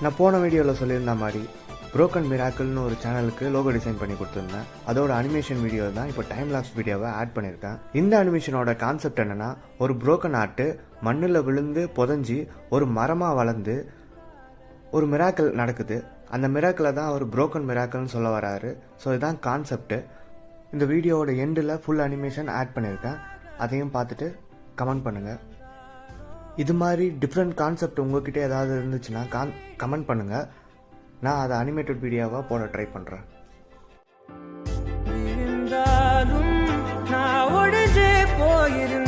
நான் போன வீடியோவில் சொல்லியிருந்த மாதிரி புரோக்கன் மிராக்கிள்னு ஒரு சேனலுக்கு லோகோ டிசைன் பண்ணி கொடுத்துருந்தேன். அதோட அனிமேஷன் வீடியோ தான் இப்போ டைம் லாப்ஸ் வீடியோவை ஆட் பண்ணியிருக்கேன். இந்த அனிமேஷனோட கான்செப்ட் என்னன்னா, ஒரு புரோக்கன் ஆர்ட்டு மண்ணில் விழுந்து புதஞ்சி ஒரு மரமாக வளர்ந்து ஒரு மிராக்கிள் நடக்குது. அந்த மிராக்கிளை தான் அவர் புரோக்கன் மிராக்கிள்னு சொல்ல வராரு. ஸோ இதுதான் கான்செப்ட். இந்த வீடியோவோட எண்டில் ஃபுல் அனிமேஷன் ஆட் பண்ணியிருக்கேன். அதையும் பார்த்துட்டு கமெண்ட் பண்ணுங்கள். இது மாதிரி டிஃப்ரெண்ட் கான்செப்ட் உங்ககிட்ட ஏதாவது இருந்துச்சுன்னா கமெண்ட் பண்ணுங்கள். நான் அதை அனிமேட்டட் வீடியோவாக போட ட்ரை பண்ணுறேன். நான் ஒழிஞ்சே போயிருந்தேன்.